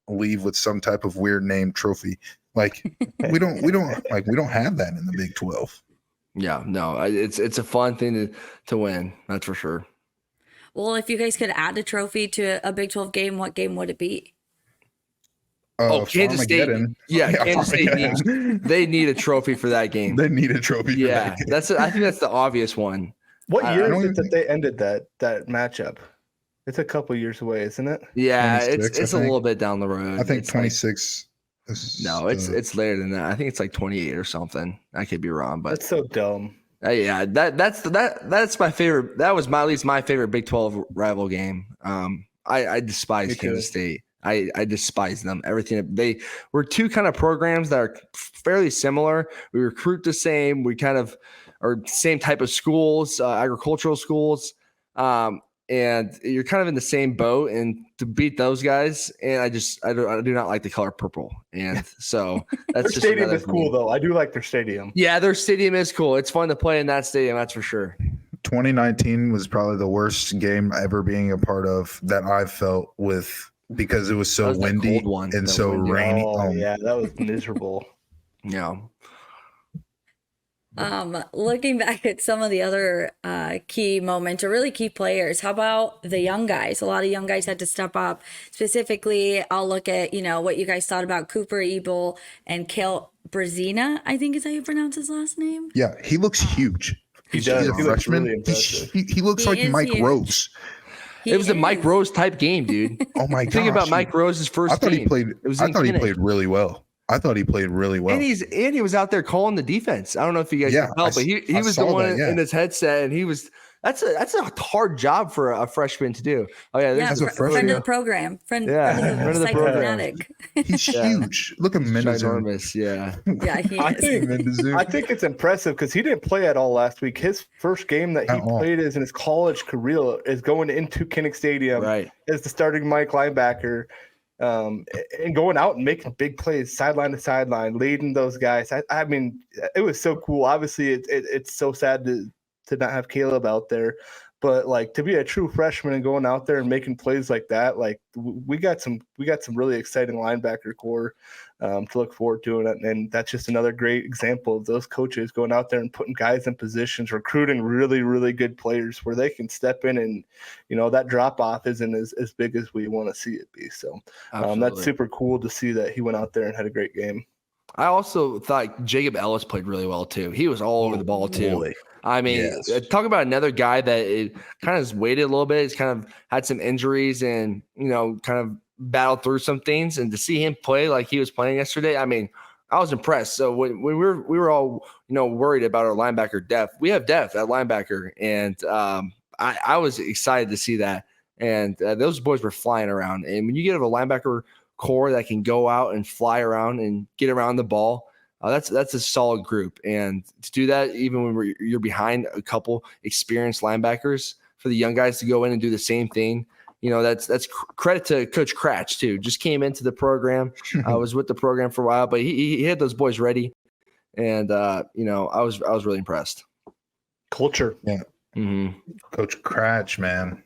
leave with some type of weird name trophy. Like we don't have that in the Big 12. Yeah, no, it's a fun thing to win. That's for sure. Well, if you guys could add a trophy to a Big 12 game, what game would it be? Kansas State. Yeah, Kansas State they need a trophy for that game. They need a trophy. Yeah, for that game. I think that's the obvious one. What year is don't it that they ended that matchup? It's a couple years away, isn't it? Yeah, 26, it's a little bit down the road. I think It's 26. it's later than that. I think it's like 28 or something. I could be wrong, but That's so dumb. yeah, that's my favorite. That was at least my favorite Big 12 rival game. I despise Kansas State. I despise them. Everything they were two kind of programs that are fairly similar. We recruit the same. We kind of are same type of schools, agricultural schools, and you're kind of in the same boat. And to beat those guys, and I do not like the color purple, and so that's Their stadium is cool though. I do like their stadium. Yeah, their stadium is cool. It's fun to play in that stadium. That's for sure. 2019 was probably the worst game ever being a part of that I've felt with, because it was so windy and so rainy. Oh, yeah, that was miserable. Yeah. Looking back at some of the other key moments or really key players, how about the young guys? A lot of young guys had to step up. Specifically, I'll look at, what you guys thought about Cooper Ebel and Kale Brazina, I think is how you pronounce his last name. Yeah, he looks huge. He does. He's a He looks freshman. really impressive. He looks He like is Mike huge. Rose. It was a Mike Rose type game, dude. Oh my god! Think about Mike Rose's first I thought game. he played. I thought he Kinnick. played really well. And he was out there calling the defense. I don't know if you guys can tell, but he was the one in his headset, and he was. That's a hard job for a freshman to do. Oh yeah, Yeah, As a friend freshman. of the program. Friend friend of the program. Fanatic. He's huge. Look at Mendes. Ginormous, yeah. Yeah, he I is. think it's impressive because he didn't play at all last week. His first game that he played is in his college career is going into Kinnick Stadium as the starting Mike linebacker, and going out and making big plays sideline to sideline, leading those guys. I mean, it was so cool. Obviously, it's so sad to not have Caleb out there. But like to be a true freshman and going out there and making plays like that, like we got some really exciting linebacker core to look forward to, and that's just another great example of those coaches going out there and putting guys in positions, recruiting really, really good players where they can step in and that drop off isn't as big as we want to see it be. So that's super cool to see that he went out there and had a great game. I also thought Jacob Ellis played really well too. He was all over the ball too. Boy. I mean, talk about another guy that kind of waited a little bit. He's kind of had some injuries and, kind of battled through some things. And to see him play like he was playing yesterday, I mean, I was impressed. So when we were all, worried about our linebacker depth, we have depth at linebacker. And I was excited to see that. And those boys were flying around. And when you get a linebacker core that can go out and fly around and get around the ball, that's a solid group. And to do that, even when you're behind a couple experienced linebackers, for the young guys to go in and do the same thing, that's credit to Coach Cratch too. Just came into the program. I was with the program for a while, but he had those boys ready, and I was really impressed. Culture, yeah. Mm-hmm. Coach Cratch, man,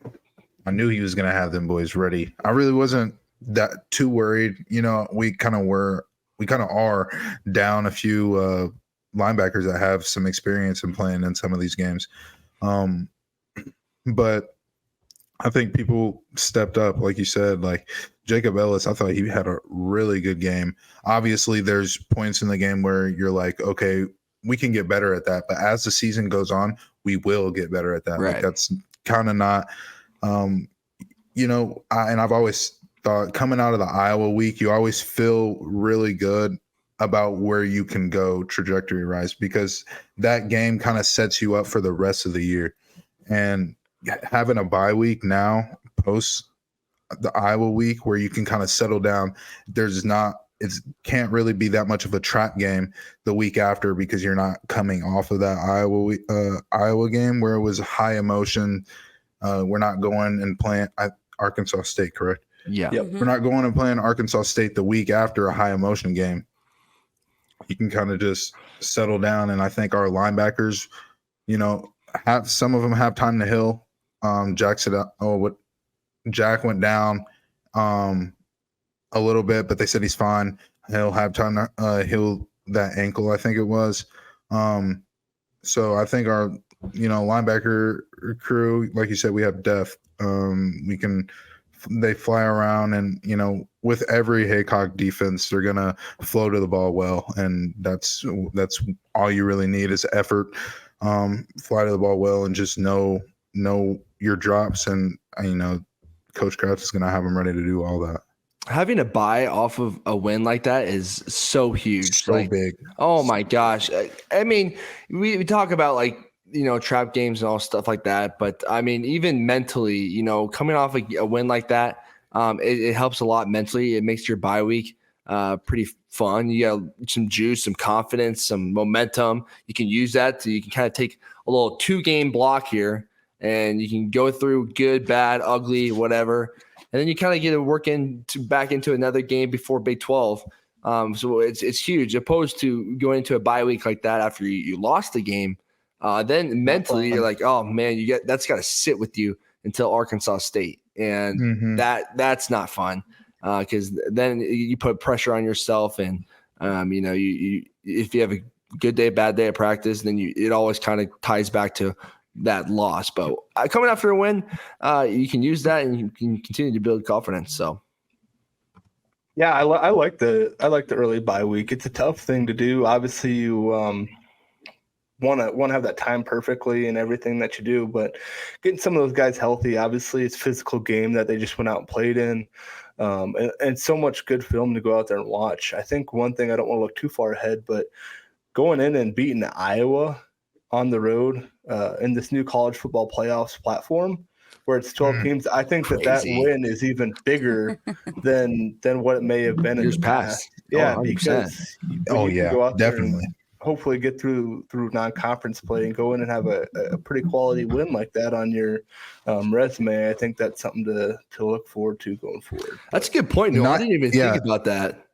I knew he was gonna have them boys ready. I really wasn't that too worried. We kind of are down a few linebackers that have some experience in playing in some of these games. But I think people stepped up, like you said, like Jacob Ellis. I thought he had a really good game. Obviously, there's points in the game where you're like, okay, we can get better at that. But as the season goes on, we will get better at that. Right. Like that's kind of not, and I've always thought coming out of the Iowa week, you always feel really good about where you can go trajectory-wise, because that game kind of sets you up for the rest of the year. And having a bye week now post the Iowa week where you can kind of settle down, there's not it can't really be that much of a trap game the week after because you're not coming off of that Iowa game where it was high emotion. We're not going and playing Arkansas State, correct? Yeah. Yep. We're not going and playing Arkansas State the week after a high emotion game. You can kind of just settle down, and I think our linebackers, have some of them have time to heal. Jack said, Jack went down a little bit, but they said he's fine. He'll have time to heal that ankle, I think it was. So I think our, linebacker crew, like you said, we have depth. They fly around, and with every Haycock defense, they're gonna flow to the ball well, and that's all you really need is effort. Fly to the ball well, and just know your drops, and Coach Kraft is gonna have them ready to do all that. Having a bye off of a win like that is so huge. So big. Oh my gosh. I mean, we talk about trap games and all stuff like that, but I mean, even mentally, coming off a win like that, it helps a lot mentally. It makes your bye week pretty fun. You got some juice, some confidence, some momentum. You can use that you can kind of take a little 2-game block here, and you can go through good, bad, ugly, whatever. And then you kind of get to work back into another game before Big 12. So it's huge, opposed to going into a bye week like that after you lost the game. Then mentally you're like, oh man, that's got to sit with you until Arkansas State, and that's not fun because then you put pressure on yourself, and you if you have a good day, bad day at practice, then it always kind of ties back to that loss. But coming after a win, you can use that and you can continue to build confidence. So yeah, I like the early bye week. It's a tough thing to do. Obviously, you want to have that time perfectly and everything that you do, but getting some of those guys healthy, obviously, it's a physical game that they just went out and played in, and so much good film to go out there and watch. I think one thing, I don't want to look too far ahead, but going in and beating Iowa on the road in this new college football playoffs platform where it's 12 teams, I think that win is even bigger than what it may have been in years the past. Yeah, because Oh you can yeah, go out there definitely. and hopefully get through non-conference play and go in and have a pretty quality win like that on your resume. I think that's something to look forward to going forward. That's a good point. I didn't even think about that.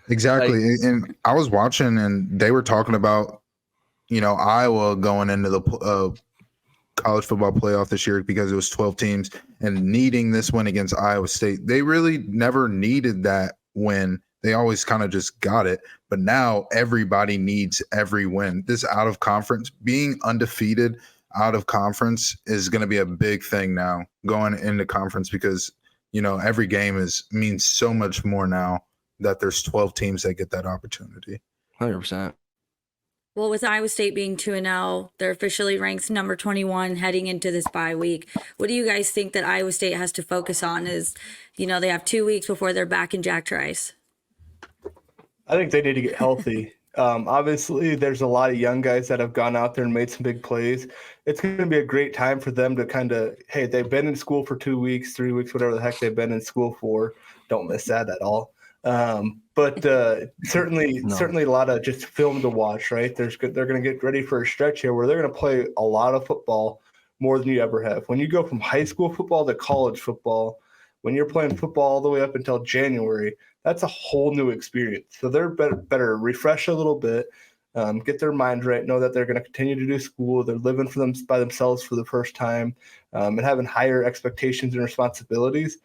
Exactly. And I was watching, and they were talking about Iowa going into the college football playoff this year because it was 12 teams and needing this win against Iowa State. They really never needed that win. They always kind of just got it. But now everybody needs every win. This out of conference, being undefeated out of conference is going to be a big thing now going into conference because, every game means so much more now that there's 12 teams that get that opportunity. 100%. Well, with Iowa State being 2-0, they're officially ranked number 21 heading into this bye week. What do you guys think that Iowa State has to focus on? Is, they have 2 weeks before they're back in Jack Trice. I think they need to get healthy. Obviously, there's a lot of young guys that have gone out there and made some big plays. It's going to be a great time for them to kind of, hey, they've been in school for 2 weeks, 3 weeks, whatever the heck they've been in school for. Don't miss that at all. But certainly a lot of just film to watch, right? They're going to get ready for a stretch here where they're going to play a lot of football more than you ever have. When you go from high school football to college football, when you're playing football all the way up until January, that's a whole new experience. So they're better refresh a little bit, get their mind right, know that they're going to continue to do school. They're living for them by themselves for the first time, and having higher expectations and responsibilities.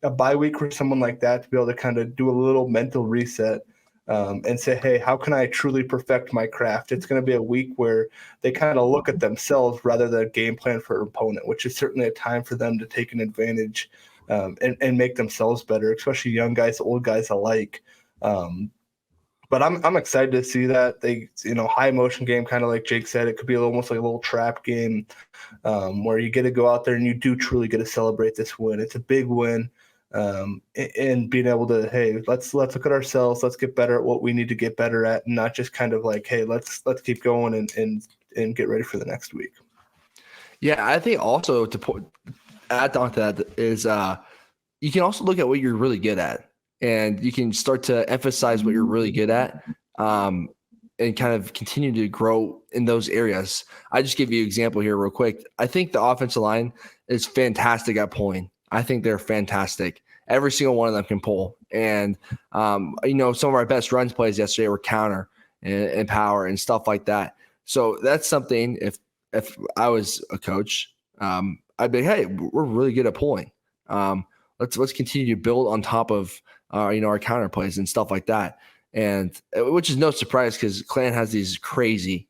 A bye week for someone like that to be able to kind of do a little mental reset and say, hey, how can I truly perfect my craft? It's going to be a week where they kind of look at themselves rather than game plan for an opponent, which is certainly a time for them to take an advantage and make themselves better, especially young guys, old guys alike. But I'm excited to see that. High emotion game, kind of like Jake said, it could be almost like a little trap game where you get to go out there and you do truly get to celebrate this win. It's a big win. And being able to, hey, let's look at ourselves, let's get better at what we need to get better at, and not just kind of like, hey, let's keep going and get ready for the next week. Yeah, I think also to add on to that is you can also look at what you're really good at. and you can start to emphasize what you're really good at, and kind of continue to grow in those areas. I just give you an example here real quick. I think the offensive line is fantastic at pulling. I think they're fantastic. Every single one of them can pull. And, some of our best runs plays yesterday were counter and power and stuff like that. So that's something, if I was a coach, I'd be, hey, we're really good at pulling. Let's continue to build on top of, our counter plays and stuff like that. And which is no surprise because Clan has these crazy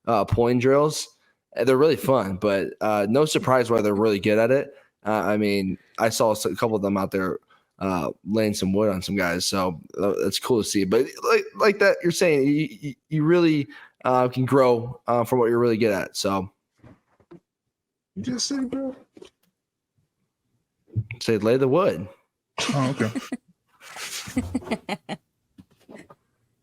pulling drills. They're really fun, but no surprise why they're really good at it. I saw a couple of them out there laying some wood on some guys, so that's cool to see. But like that, you're saying you really can grow from what you're really good at. So You just say, bro. Say lay the wood. Oh, okay.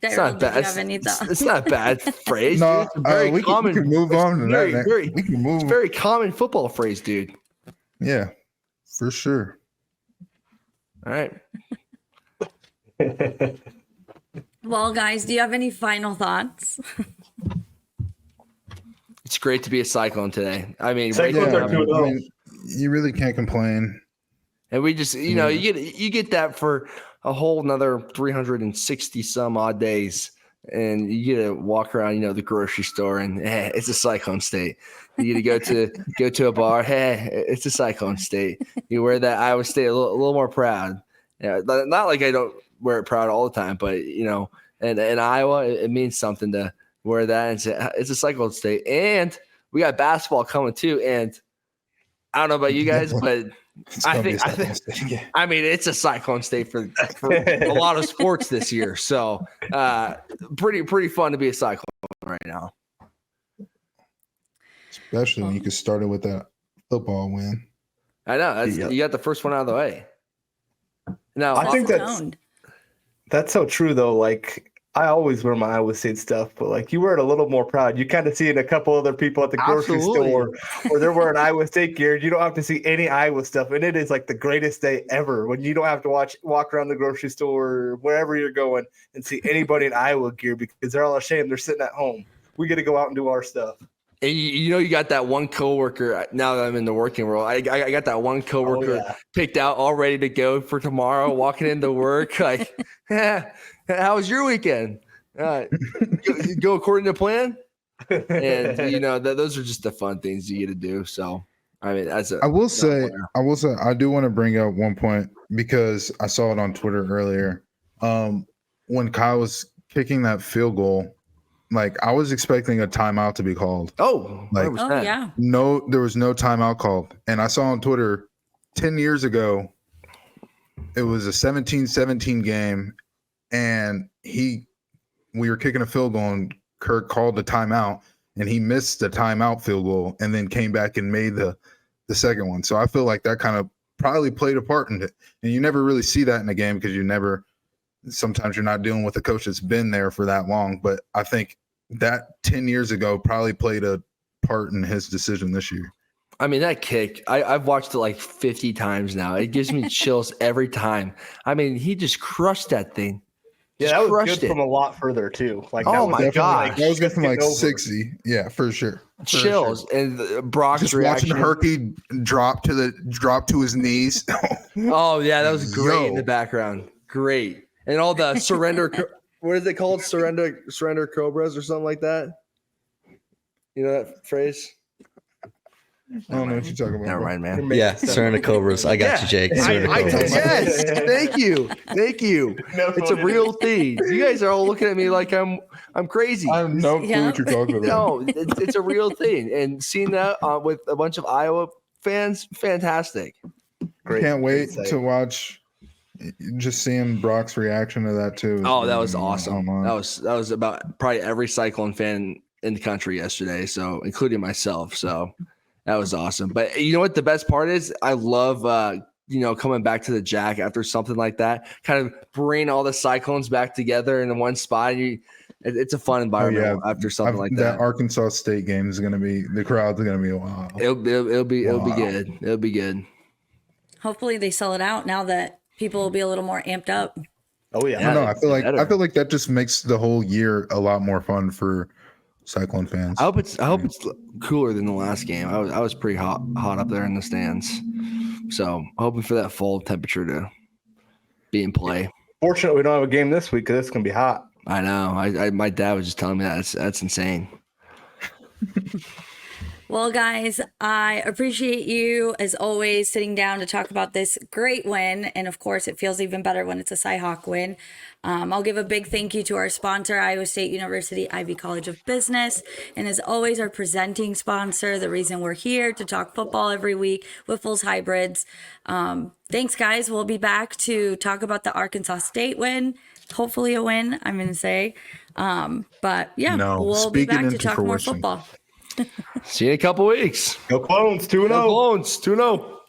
It's Jirehl, not did bad. you have any thoughts? It's not a bad phrase. No, It's a very we common. can move on to very, that. very, We can move. It's a very common football phrase, dude. Yeah, for sure. All right. Well, guys, do you have any final thoughts? It's great to be a Cyclone today. Cyclones Yeah, are 2-0. you really can't complain. and we just, you get that for a whole another 360 some odd days, and you get to walk around, the grocery store, and it's a Cyclone state. You get to go to a bar, it's a Cyclone state. You wear that Iowa State a little more proud. Yeah, not like I don't wear it proud all the time, but and in Iowa, it means something to wear that and say it's a Cyclone state. And we got basketball coming too. And I don't know about you guys, but it's a Cyclone state for a lot of sports this year. So pretty fun to be a Cyclone right now. Especially when you could start it with that football win. I know you got the first one out of the way. Now I think Owned. that's so true though. Like I always wear my Iowa State stuff, but like you wear it a little more proud. You kind of see it a couple other people at the grocery Absolutely. store where they're wearing Iowa State gear. You don't have to see any Iowa stuff, and it is like the greatest day ever when you don't have to walk around the grocery store or wherever you're going and see anybody in Iowa gear because they're all ashamed. They're sitting at home. We get to go out and do our stuff. And you got that one coworker. Now that I'm in the working world, I got that one coworker picked out, all ready to go for tomorrow. Walking into work, like, how was your weekend? Go according to plan. And those are just the fun things you get to do. So, I will say, I do want to bring up one point because I saw it on Twitter earlier. When Kyle was kicking that field goal, like I was expecting a timeout to be called. Oh, like 100%. Oh, yeah. No, there was no timeout called. And I saw on Twitter 10 years ago, it was a 17-17 game, and we were kicking a field goal, and Kirk called the timeout, and he missed the timeout field goal, and then came back and made the second one. So I feel like that kind of probably played a part in it. And you never really see that in a game because sometimes you're not dealing with a coach that's been there for that long. But I think that 10 years ago probably played a part in his decision this year. I mean, that kick, I've watched it like 50 times now. It gives me chills every time. I mean, he just crushed that thing. Yeah, that was good from a lot further too. Like, Oh that was my definitely, gosh. like, That was good from like getting over. 60. Yeah, for sure. Chills. And Brock's Just reaction. watching Herky drop to his knees. Oh, yeah, that was great in Yo. the background. Great. And all the surrender, what is it called? Surrender cobras or something like that? You know that phrase? I don't know what you're talking about. Never bro. mind, man. Yeah, Surrender Cobras. I got you, Jake. Surrender Cobras. Yes. Thank you. No, It's a real thing. You guys are all looking at me like I'm crazy. I have no clue Yeah. what you're talking about. No, it's a real thing. And seeing that with a bunch of Iowa fans, fantastic. Great. Can't wait insight. to watch. Just seeing Brock's reaction to that too. Oh, that was awesome. Online. That was about probably every Cyclone fan in the country yesterday, so including myself. So that was awesome. But you know what the best part is? I love coming back to the Jack after something like that. Kind of bring all the Cyclones back together in one spot. It's a fun environment after something like that. Arkansas State game is going to be, the crowd's going to be wild. It'll be Wow. good. It'll be good. Hopefully they sell it out now that people will be a little more amped up. Oh yeah. I don't know. I feel better. like that just makes the whole year a lot more fun for Cyclone fans. I hope it's cooler than the last game. I was pretty hot up there in the stands. So hoping for that fall temperature to be in play. Fortunately, we don't have a game this week because it's gonna be hot. I know. My dad was just telling me that. That's insane. Well, guys, I appreciate you, as always, sitting down to talk about this great win. And of course, it feels even better when it's a Cyhawk win. I'll give a big thank you to our sponsor, Iowa State University Ivy College of Business. And as always, our presenting sponsor, the reason we're here to talk football every week, Wyffels Hybrids. Thanks, guys. We'll be back to talk about the Arkansas State win. Hopefully a win, I'm going to say. But yeah, we'll be back to talk more football. See you in a couple weeks. Go Clones, 2-0. Go Clones, 2-0.